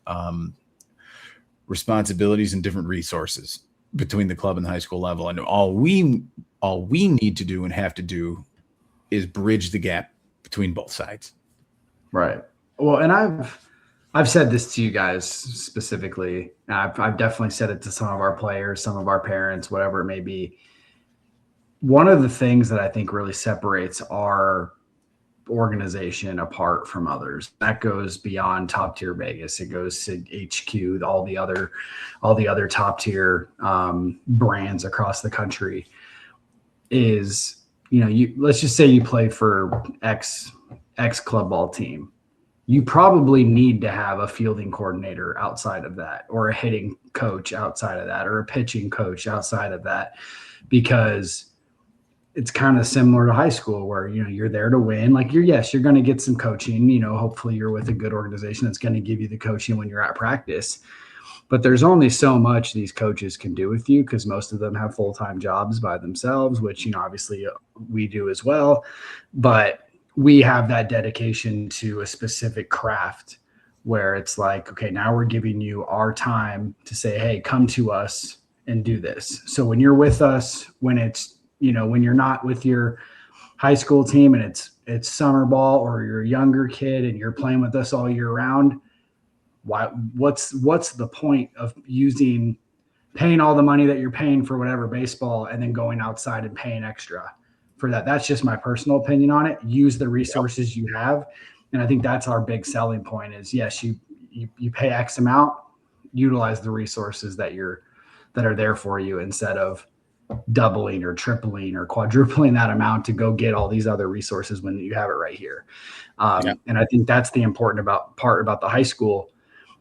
responsibilities, and different resources between the club and the high school level. And all we need to do and have to do is bridge the gap between both sides. Right. Well, and I've said this to you guys specifically. I've definitely said it to some of our players, some of our parents, whatever it may be. One of the things that I think really separates our organization apart from others. That goes beyond top tier Vegas. It goes to HQ, all the other top tier brands across the country. Is, let's just say you play for X club ball team. You probably need to have a fielding coordinator outside of that, or a hitting coach outside of that, or a pitching coach outside of that, because it's kind of similar to high school where, you're there to win. Like you're going to get some coaching, hopefully you're with a good organization that's going to give you the coaching when you're at practice. But there's only so much these coaches can do with you, because most of them have full-time jobs by themselves, which, obviously we do as well. But we have that dedication to a specific craft where it's like, okay, now we're giving you our time to say, hey, come to us and do this. So when you're with us, when it's, when you're not with your high school team and it's summer ball, or you're a younger kid and you're playing with us all year round, what's the point of paying all the money that you're paying for whatever baseball and then going outside and paying extra for that? That's just my personal opinion on it. Use the resources you have. And I think that's our big selling point is, yes, you pay X amount, utilize the resources that are there for you, instead of doubling or tripling or quadrupling that amount to go get all these other resources when you have it right here. And I think that's the important part about the high school.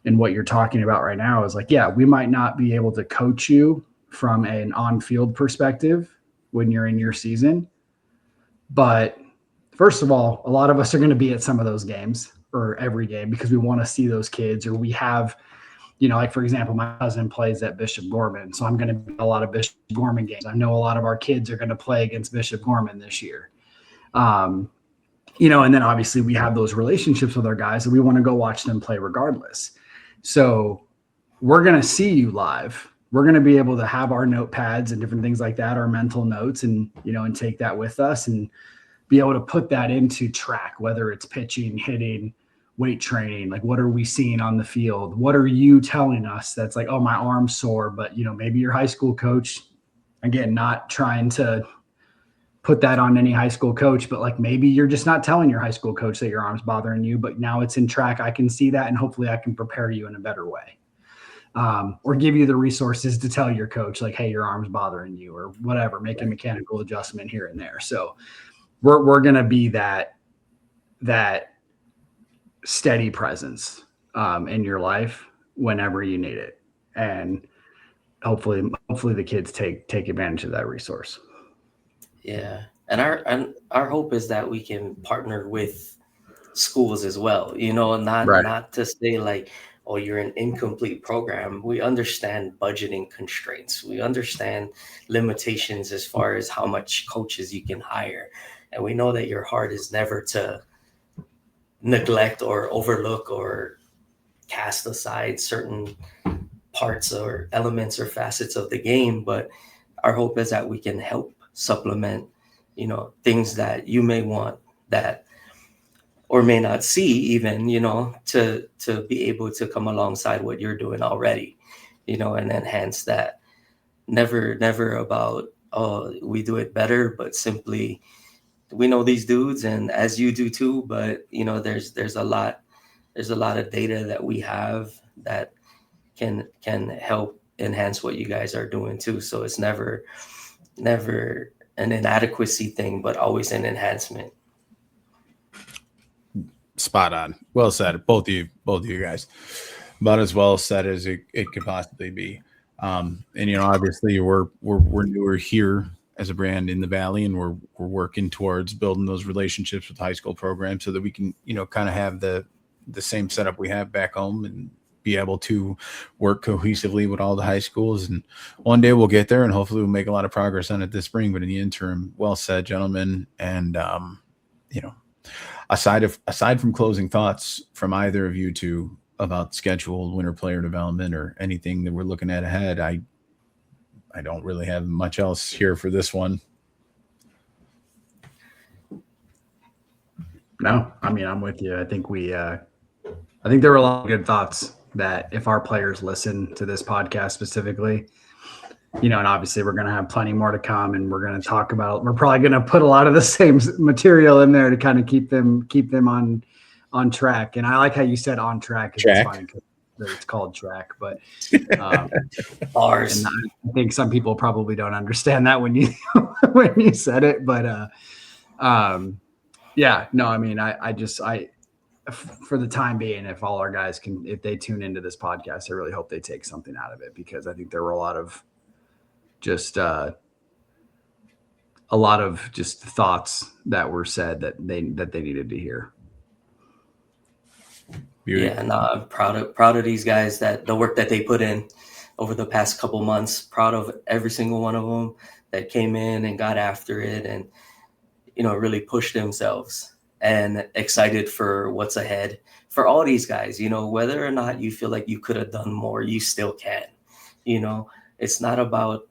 And what you're talking about right now is like, yeah, we might not be able to coach you from an on-field perspective when you're in your season. But first of all, a lot of us are going to be at some of those games, or every game, because we want to see those kids, or we have, like for example, my cousin plays at Bishop Gorman. So I'm going to be at a lot of Bishop Gorman games. I know a lot of our kids are going to play against Bishop Gorman this year. And then obviously we have those relationships with our guys, and we want to go watch them play regardless. So we're going to see you live. We're going to be able to have our notepads and different things like that, our mental notes, and, and take that with us and be able to put that into track, whether it's pitching, hitting, weight training. Like, what are we seeing on the field? What are you telling us that's like, oh, my arm's sore, but, maybe your high school coach, again, not trying to put that on any high school coach, but like maybe you're just not telling your high school coach that your arm's bothering you, but now it's in track. I can see that, and hopefully I can prepare you in a better way. Or give you the resources to tell your coach, like, hey, your arm's bothering you, or whatever, make a mechanical adjustment here and there. So we're going to be that steady presence in your life whenever you need it. And hopefully the kids take advantage of that resource. Yeah. And our hope is that we can partner with schools as well, not to say like, oh, you're an incomplete program. We understand budgeting constraints. We understand limitations as far as how much coaches you can hire. And we know that your heart is never to neglect or overlook or cast aside certain parts or elements or facets of the game. But our hope is that we can help supplement, things that you may want that or may not see even, to be able to come alongside what you're doing already, and enhance that. Never about, oh, we do it better, but simply we know these dudes, and as you do too, but there's a lot of data that we have that can help enhance what you guys are doing too. So it's never an inadequacy thing, but always an enhancement. Spot on. Well said. Both of you guys. About as well said as it could possibly be. And obviously we're newer here as a brand in the Valley, and we're working towards building those relationships with high school programs so that we can, kind of have the same setup we have back home and be able to work cohesively with all the high schools. And one day we'll get there, and hopefully we'll make a lot of progress on it this spring. But in the interim, well said, gentlemen. And, aside from closing thoughts from either of you two about scheduled winter player development or anything that we're looking at ahead, I don't really have much else here for this one. No, I mean, I'm with you. I think there were a lot of good thoughts that if our players listen to this podcast specifically, and obviously we're going to have plenty more to come, and we're going to talk about, we're probably going to put a lot of the same material in there to kind of keep them on track. And I like how you said on track, because it's funny because it's called track, but Bars. and I think some people probably don't understand that when you when you said it, but yeah, no, I mean, I for the time being, if all our guys if they tune into this podcast, I really hope they take something out of it, because I think there were a lot of just thoughts that were said that they needed to hear. Yeah, no, I'm proud of these guys, that the work that they put in over the past couple months. Proud of every single one of them that came in and got after it, and really pushed themselves, and excited for what's ahead for all these guys. Whether or not you feel like you could have done more, you still can. It's not about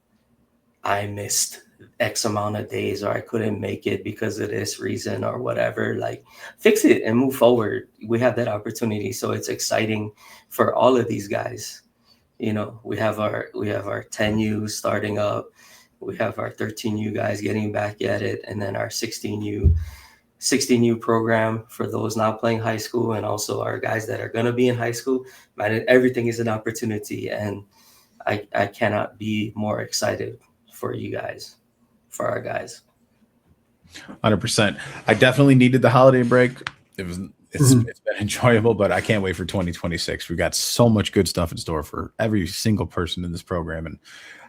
I missed X amount of days, or I couldn't make it because of this reason or whatever. Like, fix it and move forward. We have that opportunity, so it's exciting for all of these guys. We have our 10U starting up, we have our 13U guys getting back at it, and then our 16U program for those not playing high school, and also our guys that are going to be in high school. Man, everything is an opportunity, and I cannot be more excited for you guys, for our guys. 100%. I definitely needed the holiday break. It's been enjoyable, but I can't wait for 2026. We've got so much good stuff in store for every single person in this program, and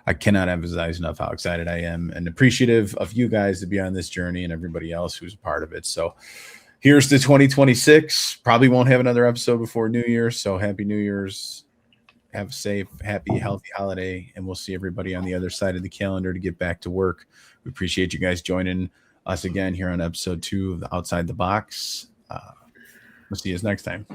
I cannot emphasize enough how excited I am and appreciative of you guys to be on this journey, and everybody else who's a part of it. So here's to 2026. Probably won't have another episode before New Year's, so happy New Year's. Have a safe, happy, healthy holiday, and we'll see everybody on the other side of the calendar to get back to work. We appreciate you guys joining us again here on episode 2 of the Outside the Box. We'll see you next time.